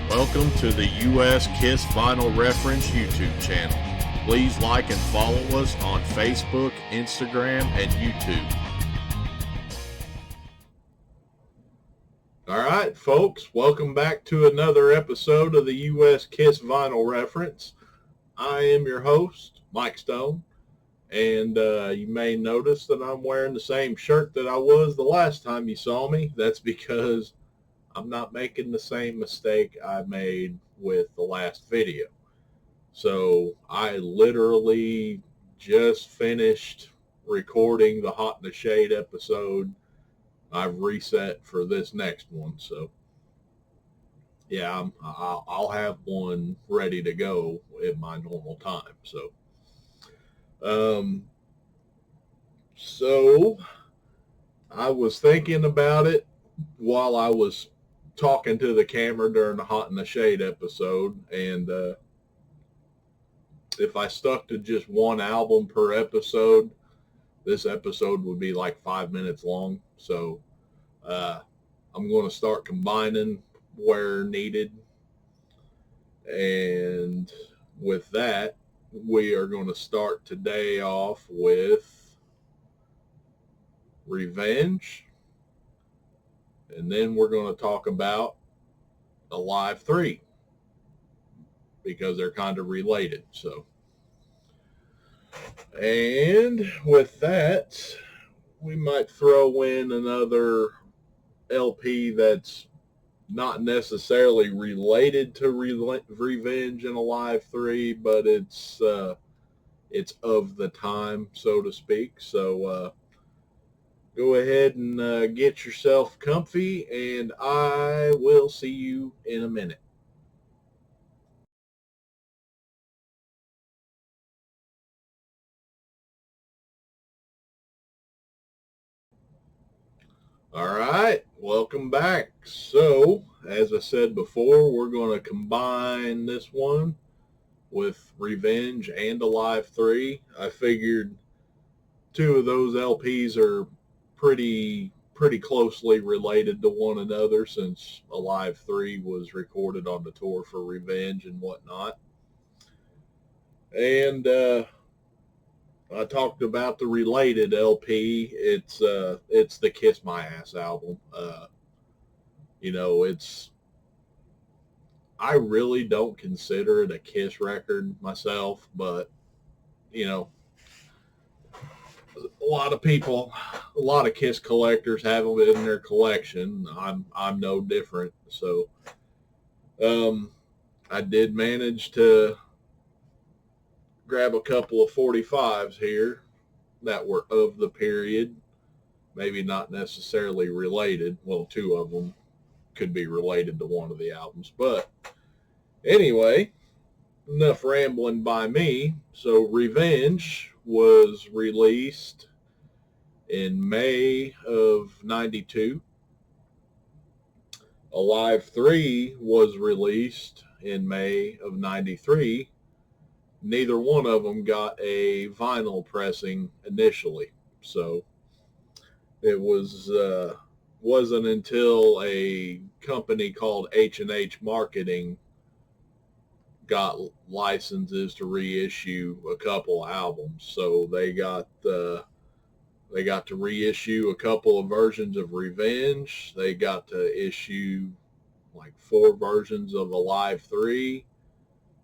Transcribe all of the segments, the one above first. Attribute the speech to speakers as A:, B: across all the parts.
A: Welcome to the U.S. Kiss Vinyl Reference YouTube channel. Please like and follow us on Facebook, Instagram, and YouTube. All right, folks, welcome back to another episode of the U.S. Kiss Vinyl Reference. I am your host, Mike Stone, and you may notice that I'm wearing the same shirt that I was the last time you saw me. That's because I'm not making the same mistake I made with the last video. So I literally just finished recording the Hot in the Shade episode. I've reset for this next one. So yeah, I'll have one ready to go at my normal time. So I was thinking about it while I was talking to the camera during the Hot in the Shade episode, and if I stuck to just one album per episode, this episode would be like 5 minutes long. So I'm going to start combining where needed, and with that, we are going to start today off with Revenge, and then we're going to talk about Alive 3 because they're kind of related. So, and with that, we might throw in another LP that's not necessarily related to Revenge and Alive 3, but it's of the time, so to speak. So go ahead and get yourself comfy, and I will see you in a minute. All right, welcome back. So, as I said before, we're going to combine this one with Revenge and Alive 3. I figured two of those LPs are pretty closely related to one another, since Alive 3 was recorded on the tour for Revenge and whatnot. And I talked about the related LP. It's the Kiss My Ass album. I really don't consider it a Kiss record myself, but a lot of people, a lot of Kiss collectors have them in their collection. I'm no different. So I did manage to grab a couple of 45s here that were of the period, maybe not necessarily related. Well, two of them could be related to one of the albums. But anyway, enough rambling by me. So Revenge was released in May of 92. Alive 3 was released in May of 93. Neither one of them got a vinyl pressing initially. So it wasn't until a company called H&H Marketing got licenses to reissue a couple albums. So they got to reissue a couple of versions of Revenge. They got to issue like 4 versions of Alive 3.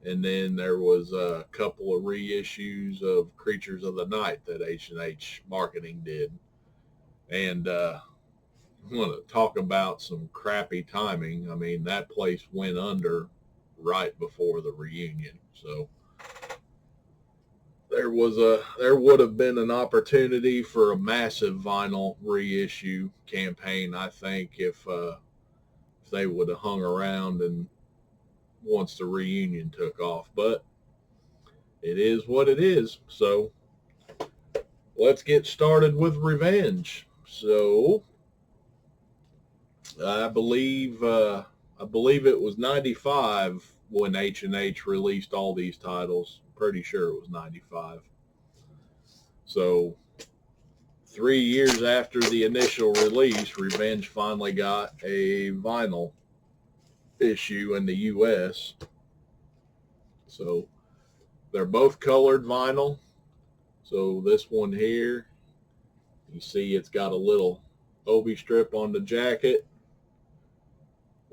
A: And then there was a couple of reissues of Creatures of the Night that H&H Marketing did. And I want to talk about some crappy timing. I mean, that place went under right before the reunion. So there would have been an opportunity for a massive vinyl reissue campaign, I think, if they would have hung around and once the reunion took off. But it is what it is. So let's get started with Revenge. So I believe it was 95 when H&H released all these titles. Pretty sure it was 95. So 3 years after the initial release, Revenge finally got a vinyl issue in the US. So they're both colored vinyl. So this one here, you see it's got a little Obi strip on the jacket.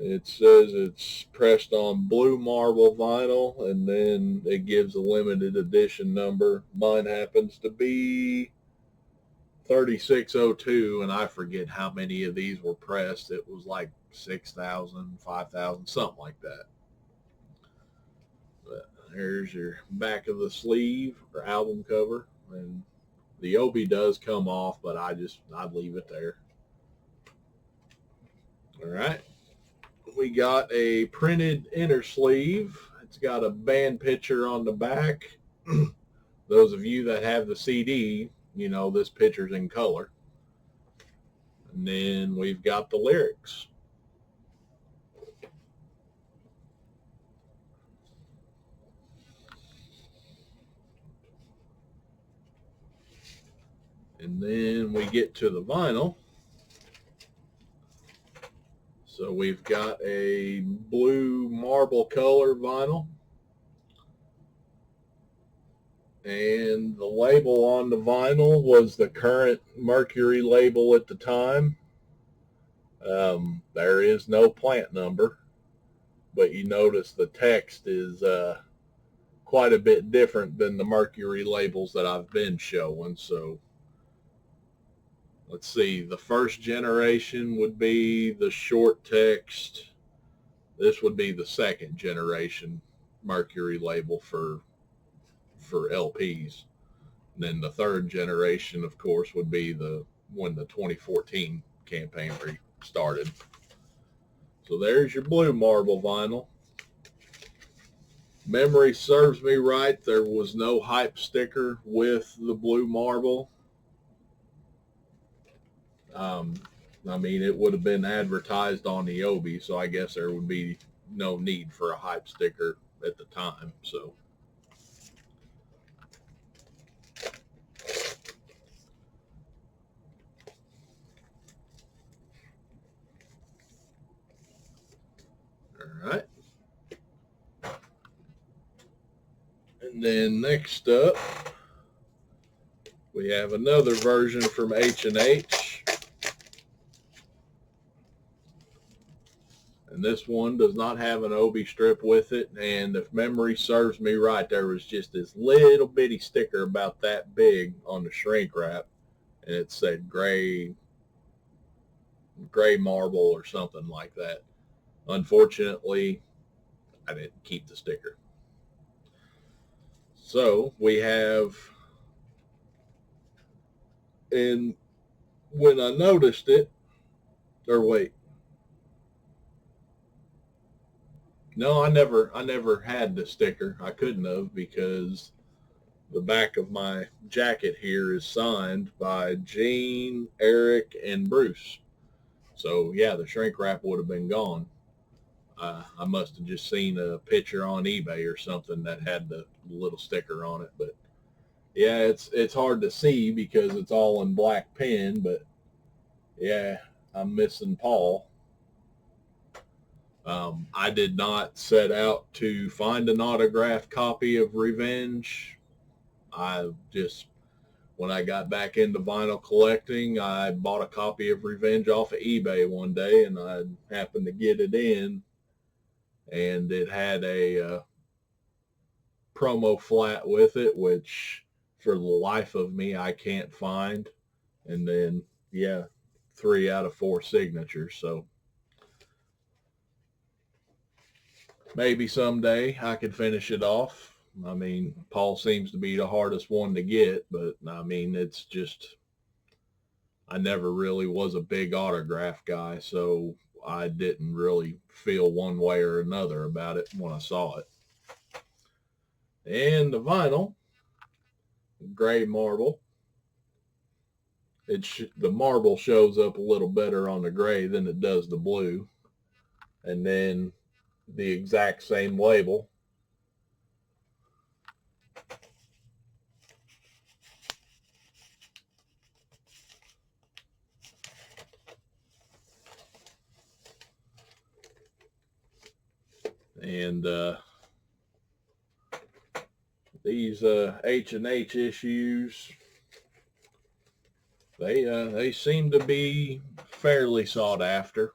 A: It says it's pressed on blue marble vinyl, and then it gives a limited edition number. Mine happens to be 3602, and I forget how many of these were pressed. It was like 6,000, 5,000, something like that. But here's your back of the sleeve or album cover, and the Obi does come off, but I'd leave it there. All right. We got a printed inner sleeve. It's got a band picture on the back. Those of you that have the CD, you know this picture's in color. And then we've got the lyrics. And then we get to the vinyl. So we've got a blue marble color vinyl. And the label on the vinyl was the current Mercury label at the time. There is no plant number, but you notice the text is quite a bit different than the Mercury labels that I've been showing. So let's see, the first generation would be the short text. This would be the second generation Mercury label for LPs. And then the third generation, of course, would be when the 2014 campaign started. So there's your blue marble vinyl. Memory serves me right, there was no hype sticker with the blue marble. I mean, it would have been advertised on the Obi, so I guess there would be no need for a hype sticker at the time. So all right. And then next up, we have another version from H&H. And this one does not have an Obi strip with it. And if memory serves me right, there was just this little bitty sticker about that big on the shrink wrap. And it said gray marble or something like that. Unfortunately, I didn't keep the sticker. So we have, and when I noticed it, or wait, no, I never had the sticker. I couldn't have, because the back of my jacket here is signed by Gene, Eric, and Bruce. So yeah, the shrink wrap would have been gone. I must have just seen a picture on eBay or something that had the little sticker on it. But yeah, it's hard to see because it's all in black pen. But yeah, I'm missing Paul. I did not set out to find an autographed copy of Revenge. I just, when I got back into vinyl collecting, I bought a copy of Revenge off of eBay one day, and I happened to get it in, and it had a promo flat with it, which for the life of me I can't find. And then yeah, 3 out of 4 signatures. So maybe someday I could finish it off. I mean, Paul seems to be the hardest one to get, but I mean, it's just, I never really was a big autograph guy, so I didn't really feel one way or another about it when I saw it. And the vinyl, gray marble. The marble shows up a little better on the gray than it does the blue. And then the exact same label. And these H&H issues, they seem to be fairly sought after.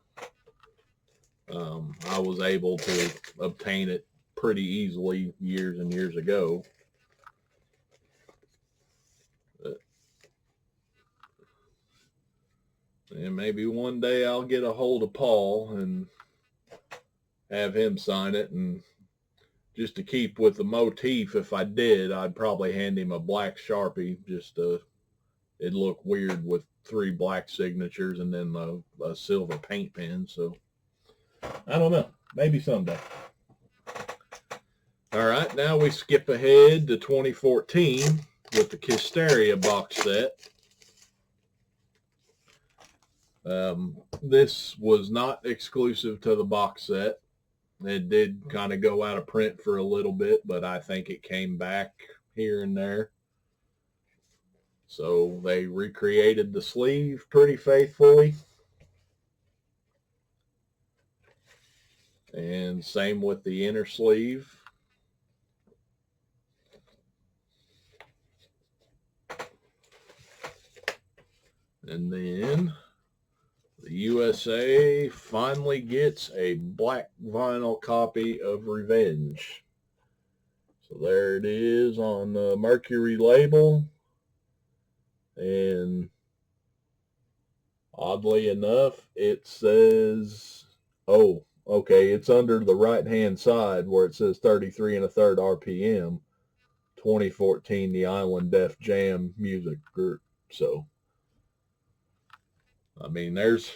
A: I was able to obtain it pretty easily years and years ago. And maybe one day I'll get a hold of Paul and have him sign it. And just to keep with the motif, if I did, I'd probably hand him a black Sharpie. Just it'd look weird with 3 black signatures and then a silver paint pen. So I don't know. Maybe someday. All right, now we skip ahead to 2014 with the Kisteria box set. This was not exclusive to the box set. It did kind of go out of print for a little bit, but I think it came back here and there. So they recreated the sleeve pretty faithfully. And same with the inner sleeve. And then the USA finally gets a black vinyl copy of Revenge. So there it is on the Mercury label. And oddly enough, it says, oh, okay, it's under the right-hand side where it says 33 1/3 RPM, 2014, the Island Def Jam Music Group. So, I mean, there's,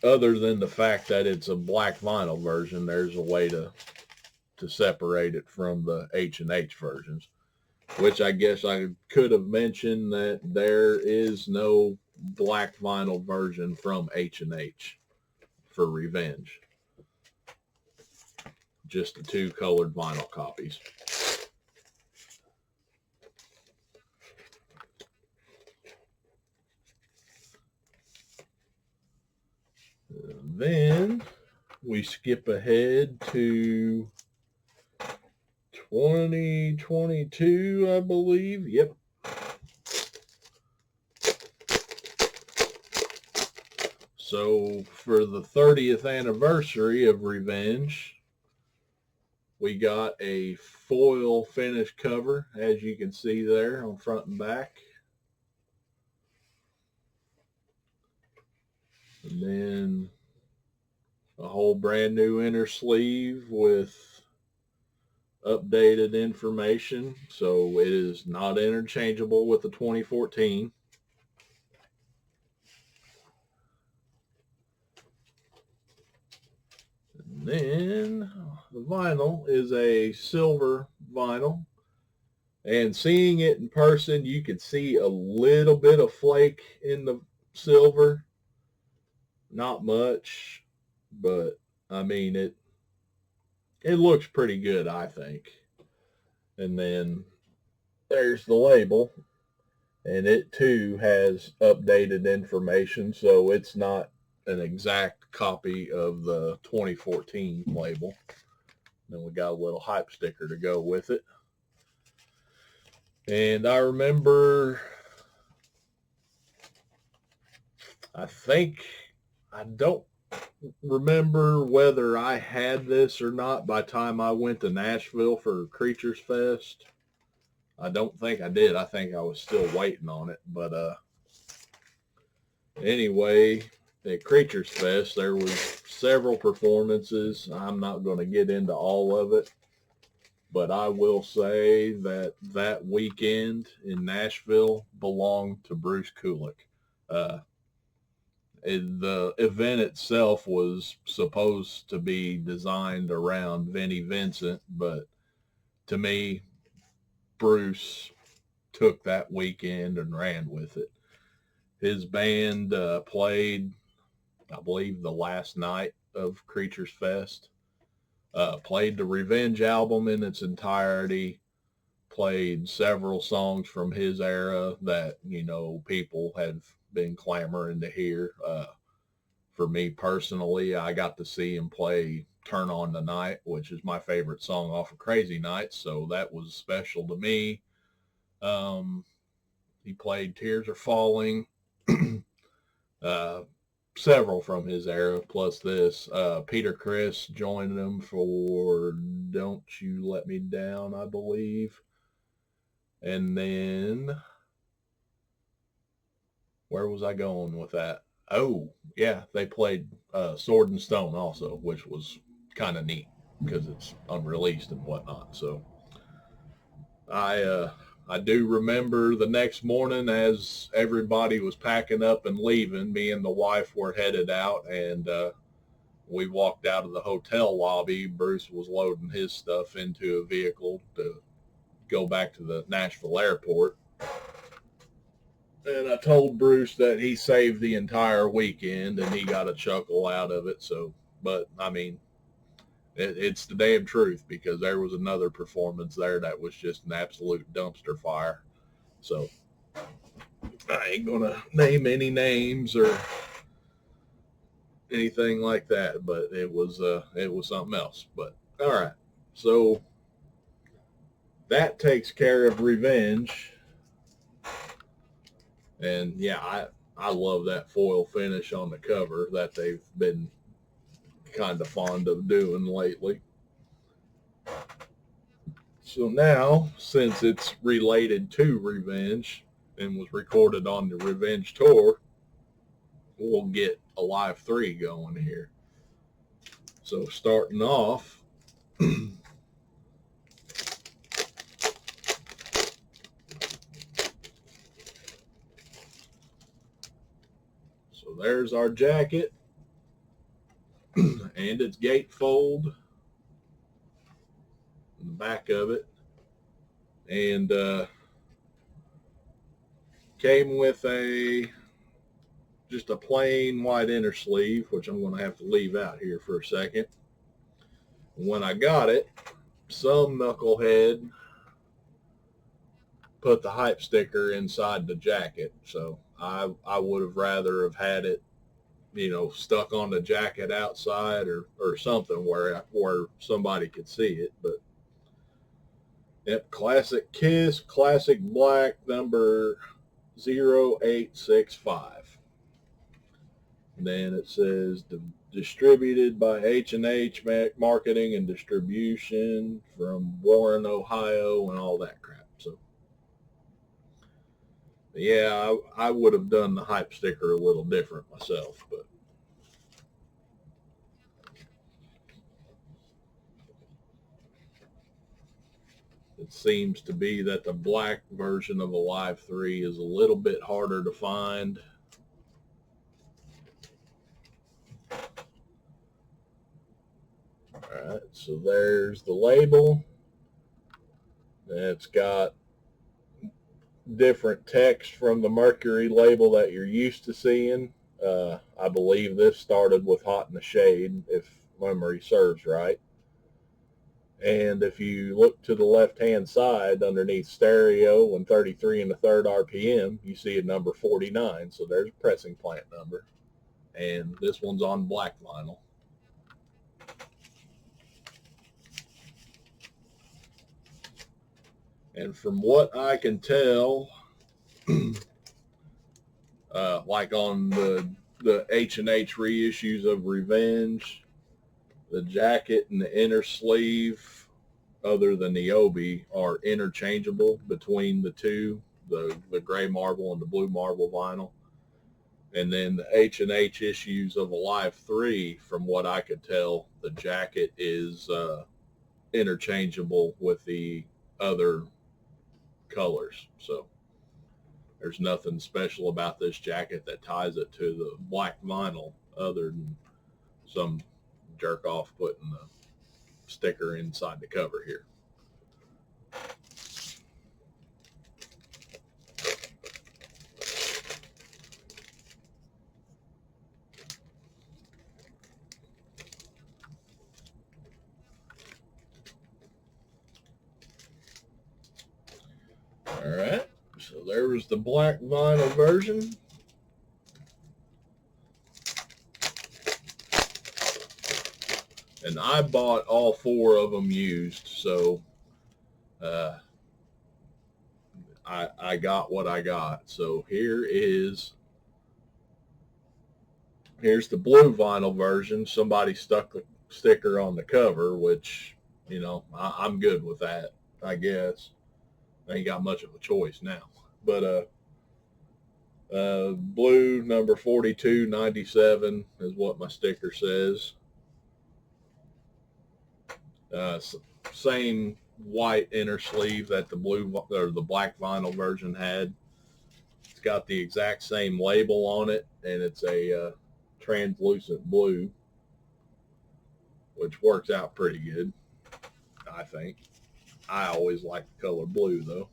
A: other than the fact that it's a black vinyl version, there's a way to separate it from the H&H versions, which I guess I could have mentioned that there is no black vinyl version from H&H for Revenge. Just the 2 colored vinyl copies. Then we skip ahead to 2022, I believe. Yep. So for the 30th anniversary of Revenge, we got a foil finish cover, as you can see there on front and back. And then a whole brand new inner sleeve with updated information. So it is not interchangeable with the 2014. And then the vinyl is a silver vinyl. And seeing it in person, you can see a little bit of flake in the silver. Not much, but I mean, it looks pretty good, I think. And then there's the label, and it too has updated information, so it's not an exact copy of the 2014 label. Then we got a little hype sticker to go with it. And I remember, I don't remember whether I had this or not by the time I went to Nashville for Creatures Fest. I don't think I did. I think I was still waiting on it. But anyway, at Creatures Fest, there was several performances. I'm not going to get into all of it, but I will say that that weekend in Nashville belonged to Bruce Kulick. The event itself was supposed to be designed around Vinnie Vincent, but to me, Bruce took that weekend and ran with it. His band played, I believe, the last night of Creatures Fest. Played the Revenge album in its entirety. Played several songs from his era that, you know, people have been clamoring to hear. For me personally, I got to see him play Turn On the Night, which is my favorite song off of Crazy Nights, so that was special to me. He played Tears Are Falling, uh, several from his era, plus this. Peter Criss joined him for Don't You Let Me Down, I believe. And then, where was I going with that? Oh, yeah, they played Sword and Stone also, which was kind of neat because it's unreleased and whatnot. So I do remember the next morning as everybody was packing up and leaving, me and the wife were headed out, and we walked out of the hotel lobby. Bruce was loading his stuff into a vehicle to go back to the Nashville airport. And I told Bruce that he saved the entire weekend and he got a chuckle out of it. So, but I mean, it's the damn truth, because there was another performance there that was just an absolute dumpster fire. So I ain't going to name any names or anything like that, but it was something else. But all right. So that takes care of Revenge. And yeah, I love that foil finish on the cover that they've been kind of fond of doing lately. So now, since it's related to Revenge and was recorded on the Revenge tour, we'll get Alive 3 going here. So starting off, so there's our jacket and its gatefold in the back of it. And came with just a plain white inner sleeve, which I'm going to have to leave out here for a second. When I got it, some knucklehead put the hype sticker inside the jacket. So I would have rather have had it, stuck on the jacket outside or something where somebody could see it. But yep, Classic Kiss, Classic Black, number 0865. And then it says distributed by H&H Marketing and Distribution from Warren, Ohio, and all that crap. So yeah, I would have done the hype sticker a little different myself, but it seems to be that the black version of Alive 3 is a little bit harder to find. All right, so there's the label. It's got different text from the Mercury label that you're used to seeing. I believe this started with Hot in the Shade, if memory serves right. And if you look to the left-hand side underneath stereo and 33 and a third RPM, you see a number 49. So there's a pressing plant number. And this one's on black vinyl. And from what I can tell, like on the H&H reissues of Revenge, the jacket and the inner sleeve, other than the Obi, are interchangeable between the two, the gray marble and the blue marble vinyl. And then the H&H issues of Alive 3, from what I could tell, the jacket is interchangeable with the other colors. So there's nothing special about this jacket that ties it to the black vinyl other than some jerk off putting the sticker inside the cover here. All right, so there was the black vinyl version. And I bought all 4 of them used, so uh, I got what I got. So here's the blue vinyl version. Somebody stuck a sticker on the cover, which, I'm good with that, I guess. I ain't got much of a choice now. But blue number 4297 is what my sticker says. Same white inner sleeve that the blue or the black vinyl version had. It's got the exact same label on it, and it's a translucent blue, which works out pretty good, I think. I always like the color blue, though.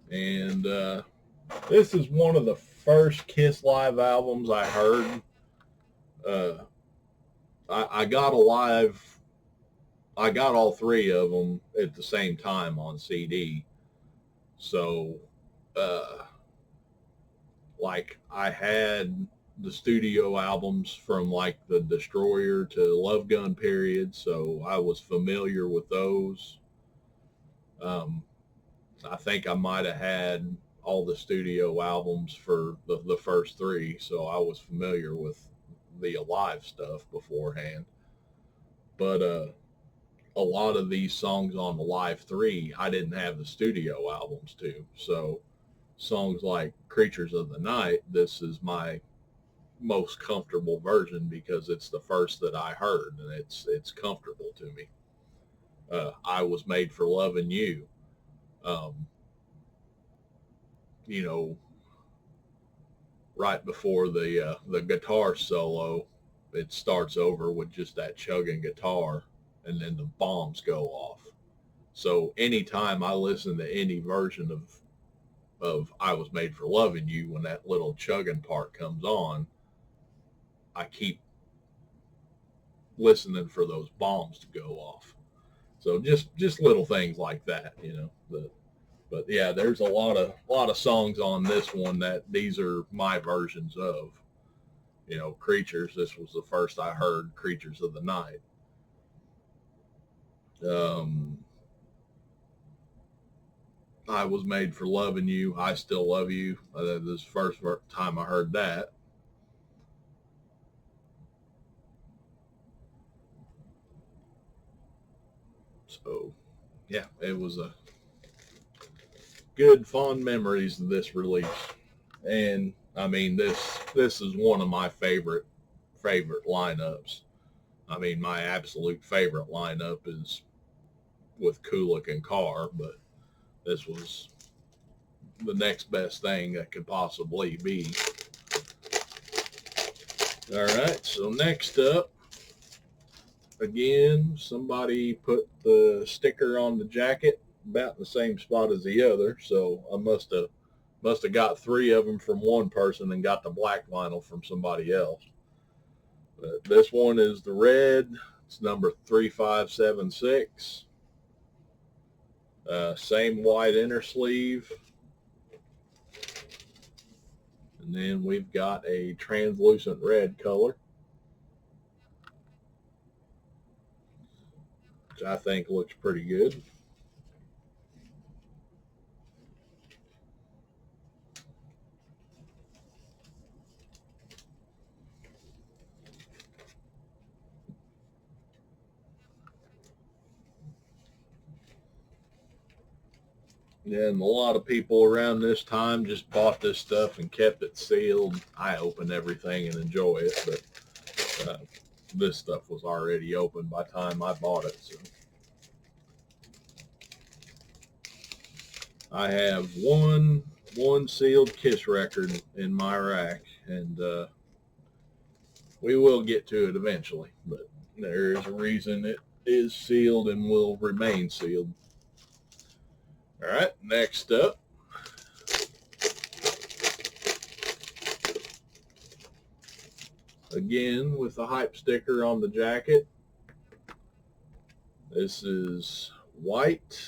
A: And this is one of the first Kiss live albums I heard. I got I got all 3 of them at the same time on CD. So, like, I had the studio albums from like the Destroyer to Love Gun period, so I was familiar with those. Um, I think I might have had all the studio albums for the first 3, so I was familiar with the Alive stuff beforehand. But a lot of these songs on the Live 3, I didn't have the studio albums to. So songs like Creatures of the Night, this is my most comfortable version because it's the first that I heard, and it's comfortable to me. I Was Made for Loving You. Um, you know, right before the guitar solo, it starts over with just that chugging guitar, and then the bombs go off. So anytime I listen to any version of I Was Made for Loving You, when that little chugging part comes on, I keep listening for those bombs to go off. So just little things like that, but yeah, there's a lot of songs on this one that these are my versions of. Creatures. This was the first I heard Creatures of the Night. Um, I Was Made for Loving You. I Still Love You. This first time I heard that. So, yeah, it was a good, fond memories of this release. And I mean, this is one of my favorite lineups. I mean, my absolute favorite lineup is with Kulick and Carr, but this was the next best thing that could possibly be. All right, so next up, again, somebody put the sticker on the jacket about in the same spot as the other, so I must have got 3 of them from one person and got the black vinyl from somebody else. But this one is the red. It's number 3576. Same white inner sleeve. And then we've got a translucent red color, which I think looks pretty good. And a lot of people around this time just bought this stuff and kept it sealed. I open everything and enjoy it, but this stuff was already open by the time I bought it. So I have one sealed Kiss record in my rack, and we will get to it eventually. But there is a reason is sealed and will remain sealed. All right, next up, again with the hype sticker on the jacket. This is white,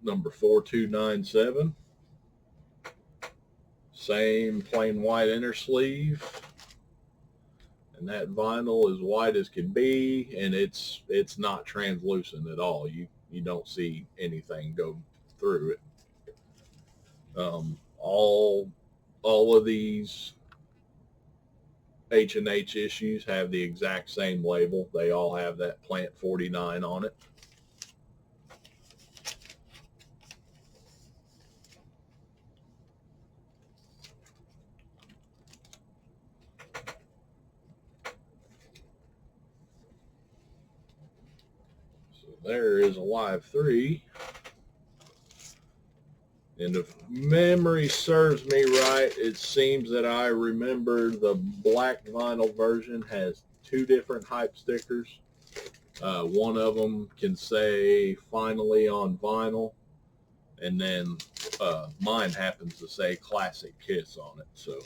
A: number 4297. Same plain white inner sleeve. And that vinyl is white as can be, and it's not translucent at all. You don't see anything go through it. All of these H&H issues have the exact same label. They all have that Plant 49 on it. So there is Alive 3. And if memory serves me right, it seems that I remember the black vinyl version has two different hype stickers. One of them can say "Finally" on vinyl, and then mine happens to say "Classic Kiss" on it. So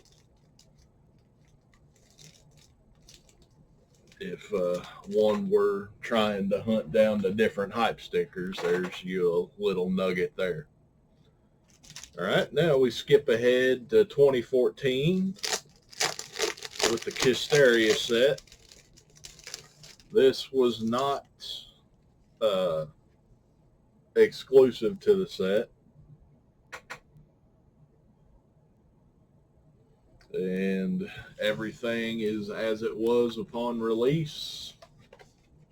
A: if one were trying to hunt down the different hype stickers, there's you a little nugget there. All right, now we skip ahead to 2014 with the Kissteria set. This was not exclusive to the set. And everything is as it was upon release.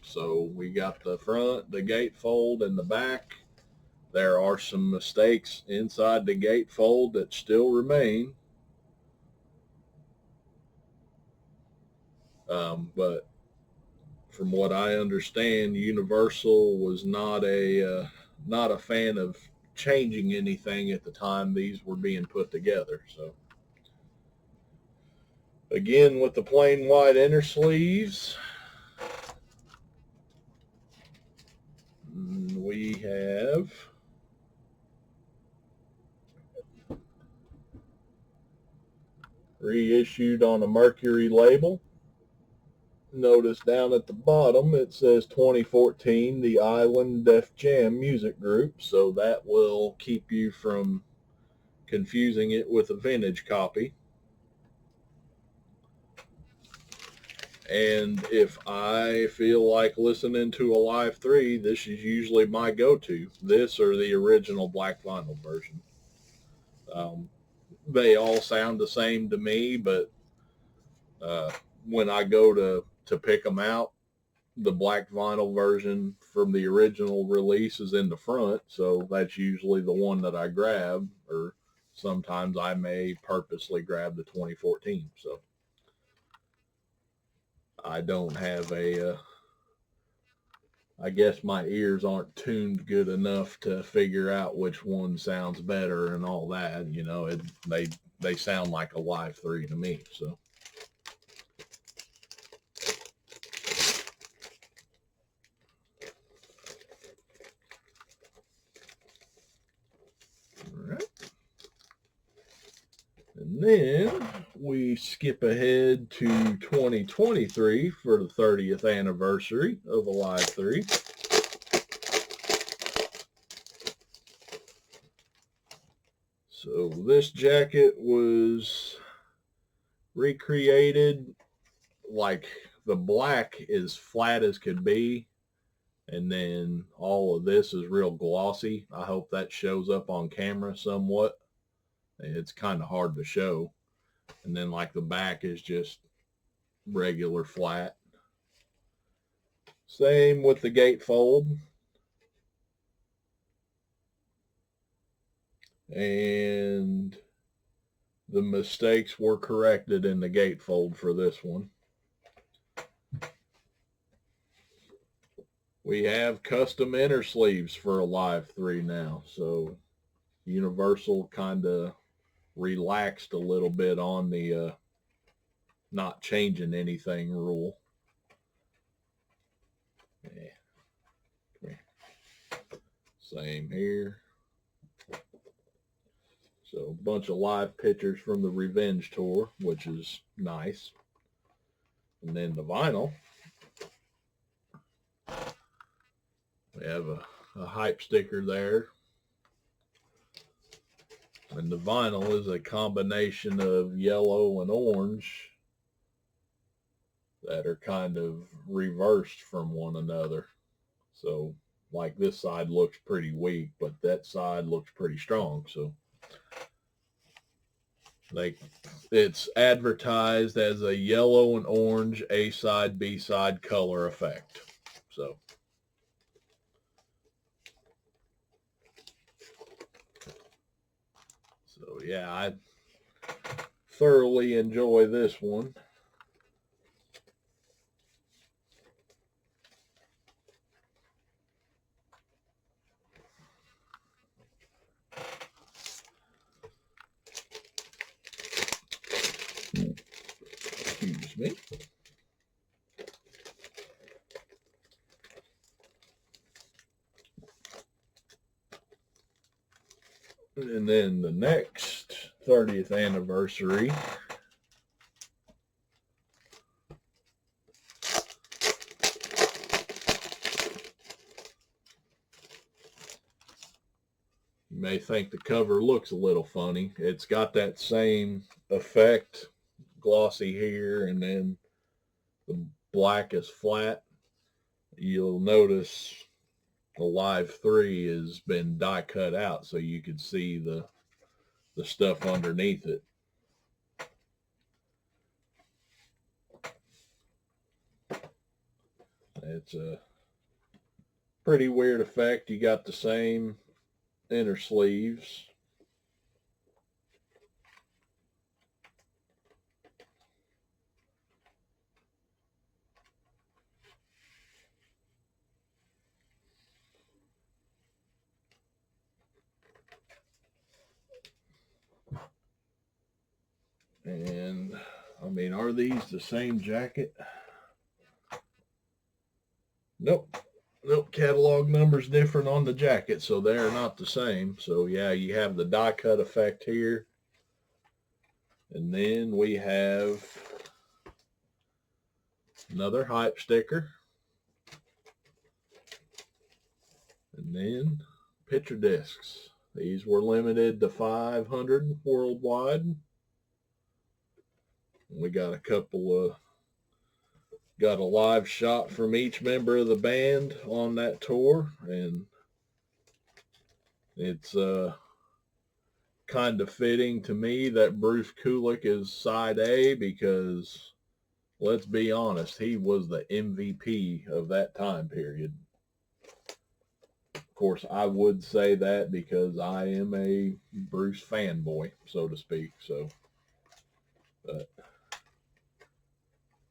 A: So we got the front, the gatefold, and the back. There are some mistakes inside the gatefold that still remain. But from what I understand, Universal was not a fan of changing anything at the time these were being put together. So again, with the plain white inner sleeves, we have reissued on a Mercury label. Notice down at the bottom it says 2014 The Island Def Jam Music Group, so that will keep you from confusing it with a vintage copy. And if I feel like listening to Alive 3, this is usually my go-to. This or the original black vinyl version. They all sound the same to me, but when I go to pick them out, the black vinyl version from the original release is in the front, so that's usually the one that I grab, or sometimes I may purposely grab the 2014. So I don't have I guess my ears aren't tuned good enough to figure out which one sounds better and all that. You know, they sound like Alive 3 to me. So. All right. And then we skip ahead to 2023 for the 30th anniversary of Alive 3. So this jacket was recreated, like the black is flat as could be, and then all of this is real glossy. I hope that shows up on camera somewhat. It's kind of hard to show. And then like the back is just regular flat. Same with the gatefold. And the mistakes were corrected in the gatefold for this one. We have custom inner sleeves for Alive 3 now. So Universal kind of relaxed a little bit on the not changing anything rule. Yeah. Same here. So a bunch of live pictures from the Revenge tour, which is nice. And then the vinyl, we have a hype sticker there. And the vinyl is a combination of yellow and orange that are kind of reversed from one another. So like this side looks pretty weak, but that side looks pretty strong. So like it's advertised as a yellow and orange A side, B side color effect. So yeah, I thoroughly enjoy this one. Excuse me. And then the next 30th anniversary, you may think the cover looks a little funny. It's got that same effect, glossy here, and then the black is flat. You'll notice the Live 3 has been die cut out so you can see the stuff underneath it. It's a pretty weird effect. You got the same inner sleeves. And I mean, are these the same jacket? Nope. Nope. Catalog number's different on the jacket, so they're not the same. So yeah, you have the die cut effect here. And then we have another hype sticker. And then picture discs. These were limited to 500 worldwide. We got a couple of, got a live shot from each member of the band on that tour, and it's kind of fitting to me that Bruce Kulick is side A because, let's be honest, he was the MVP of that time period. Of course, I would say that because I am a Bruce fanboy, so to speak. So, but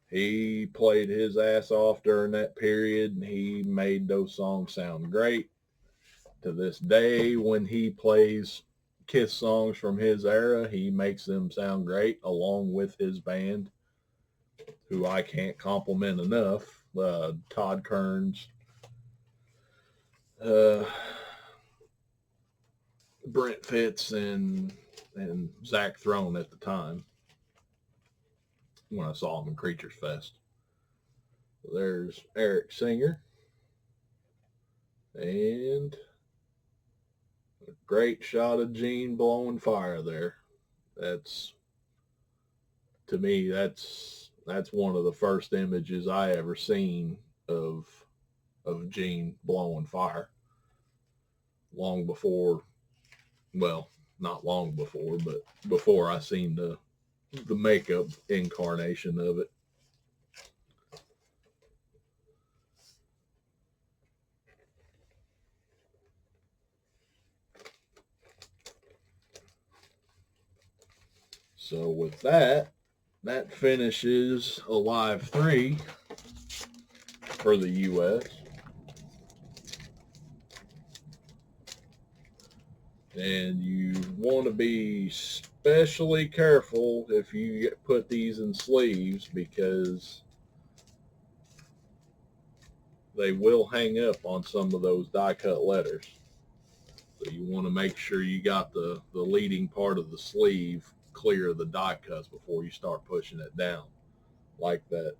A: he played his ass off during that period, and he made those songs sound great. To this day, when he plays Kiss songs from his era, he makes them sound great along with his band, who I can't compliment enough. Todd Kerns, Brent Fitz, and Zach Throne at the time when I saw him in Creatures Fest. There's Eric Singer, and a great shot of Gene blowing fire there. That's, to me, that's one of the first images I ever seen of Gene blowing fire. Long before, well, not long before, but before I seen the makeup incarnation of it. So with that finishes Alive 3 for the U.S. And you want to be especially careful if you put these in sleeves because they will hang up on some of those die cut letters. So you want to make sure you got the leading part of the sleeve clear of the die cuts before you start pushing it down, like that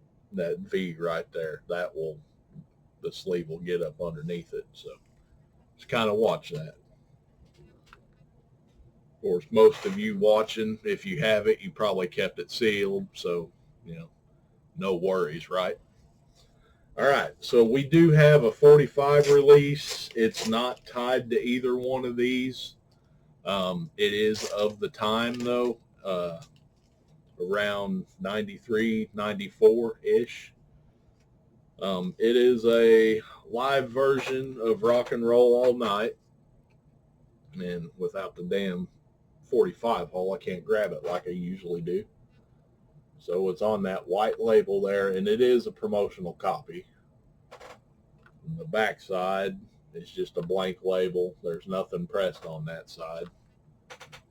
A: V right there. The sleeve will get up underneath it. So just kind of watch that. Of course, most of you watching, if you have it, you probably kept it sealed. So, no worries, right? All right, so we do have a 45 release. It's not tied to either one of these. It is of the time, though, around 93, 94-ish. It is a live version of Rock and Roll All Night. And without the damn 45 hole, I can't grab it like I usually do. So it's on that white label there, and it is a promotional copy. And the back side is just a blank label. There's nothing pressed on that side.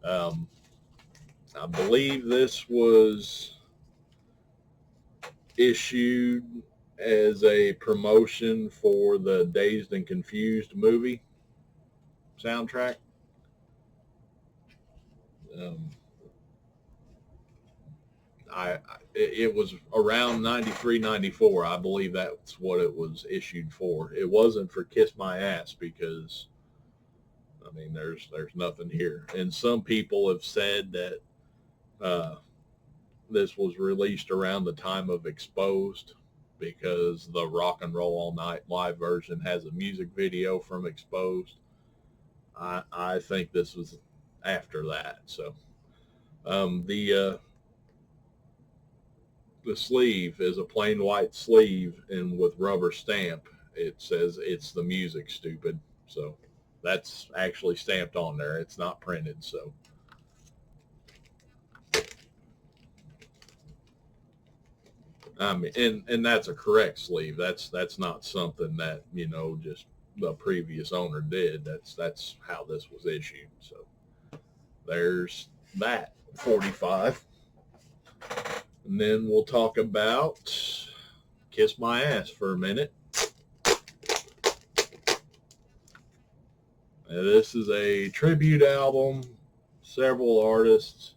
A: I believe this was issued as a promotion for the Dazed and Confused movie soundtrack. It was around 93, 94. I believe that's what it was issued for. It wasn't for Kiss My Ass because, I mean, there's nothing here. And some people have said that this was released around the time of Exposed because the Rock and Roll All Night live version has a music video from Exposed. I think this was after that. So the sleeve is a plain white sleeve, and with rubber stamp, it says "It's the music, stupid." So that's actually stamped on there. It's not printed. So and that's a correct sleeve. That's not something that just the previous owner did. That's how this was issued. So there's that 45. And then we'll talk about Kiss My Ass for a minute. This is a tribute album, several artists.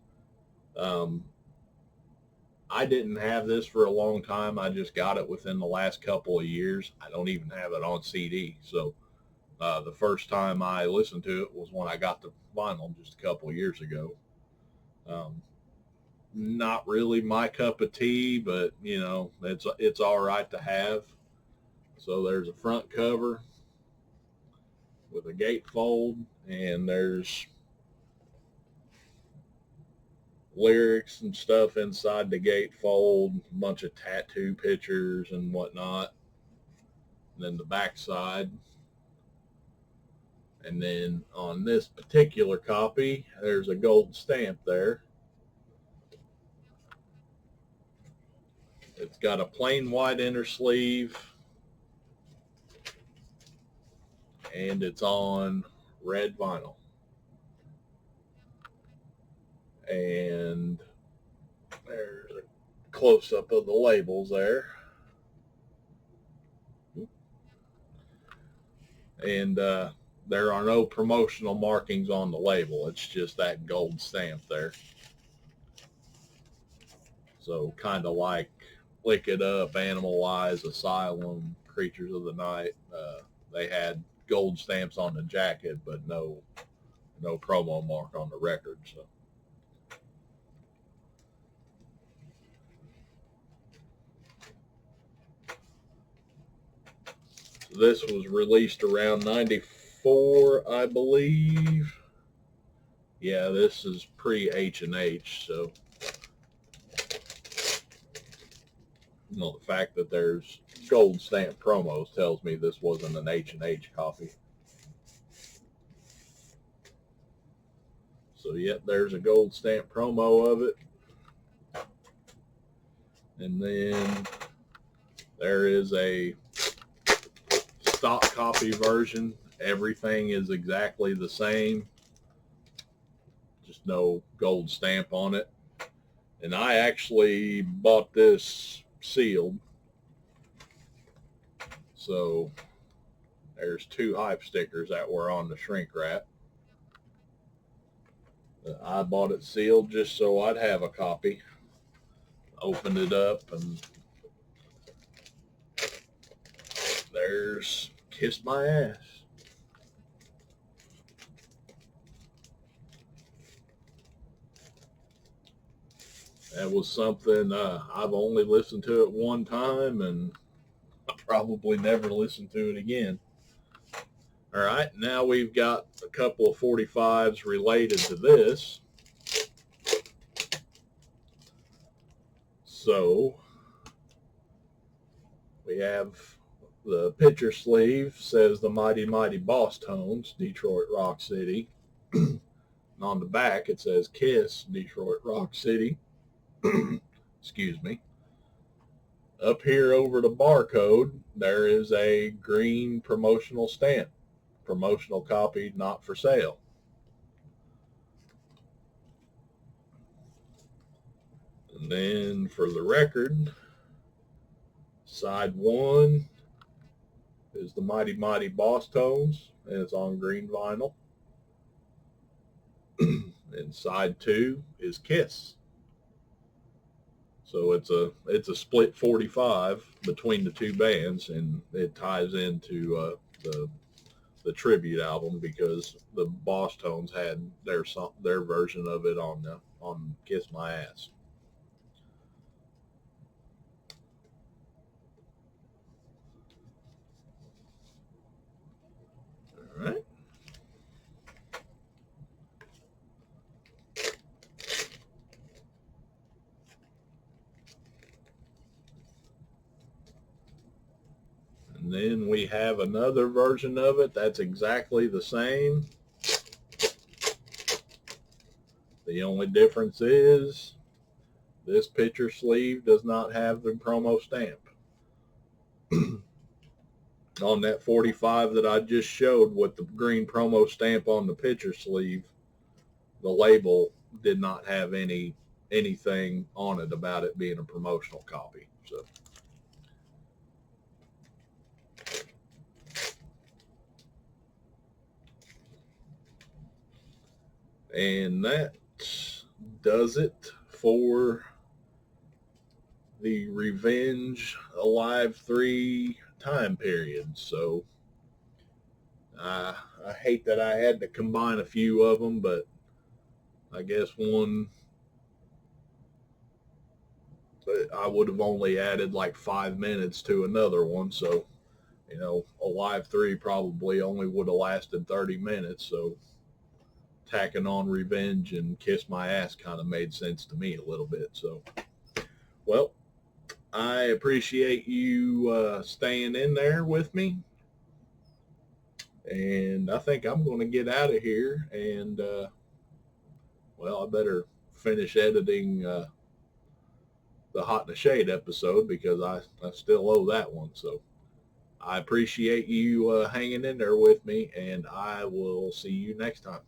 A: I didn't have this for a long time. I just got it within the last couple of years. I don't even have it on CD. So the first time I listened to it was when I got the vinyl just a couple of years ago. Not really my cup of tea, but it's all right to have. So there's a front cover with a gatefold, and there's lyrics and stuff inside the gatefold, a bunch of tattoo pictures and whatnot. And then the back side. And then on this particular copy, there's a gold stamp there. It's got a plain white inner sleeve, and it's on red vinyl. And there's a close-up of the labels there. And there are no promotional markings on the label. It's just that gold stamp there. So kind of like Lick It Up, Animalize, Asylum, Creatures of the Night. They had gold stamps on the jacket, but no promo mark on the record. So this was released around 94, I believe. Yeah, this is pre-H&H, so the fact that there's gold stamp promos tells me this wasn't an H&H copy. So, yep, there's a gold stamp promo of it. And then there is a stock copy version. Everything is exactly the same. Just no gold stamp on it. And I actually bought this sealed. So there's 2 hype stickers that were on the shrink wrap. I bought it sealed just so I'd have a copy. Opened it up, and there's Kiss My Ass. That was something I've only listened to it one time, and I probably never listened to it again. All right, now we've got a couple of 45s related to this. So we have the picture sleeve says the Mighty Mighty Bosstones, Detroit Rock City. And on the back it says Kiss, Detroit Rock City. Excuse me. Up here over the barcode, there is a green promotional stamp. Promotional copy, not for sale. And then for the record, side 1 is the Mighty Mighty Bosstones, and it's on green vinyl. And side 2 is Kiss. So it's a split 45 between the two bands, and it ties into the tribute album because the Bosstones had their version of it on Kiss My Ass. All right. And then we have another version of it that's exactly the same. The only difference is this picture sleeve does not have the promo stamp. On that 45 that I just showed with the green promo stamp on the picture sleeve, the label did not have anything on it about it being a promotional copy. So and that does it for the Revenge Alive 3 time period. So I hate that I had to combine a few of them, but I guess I would have only added like 5 minutes to another one. So, Alive 3 probably only would have lasted 30 minutes. So tacking on Revenge and Kiss My Ass kind of made sense to me a little bit. So, well, I appreciate you staying in there with me. And I think I'm going to get out of here. And, I better finish editing the Hot in the Shade episode because I still owe that one. So I appreciate you hanging in there with me, and I will see you next time.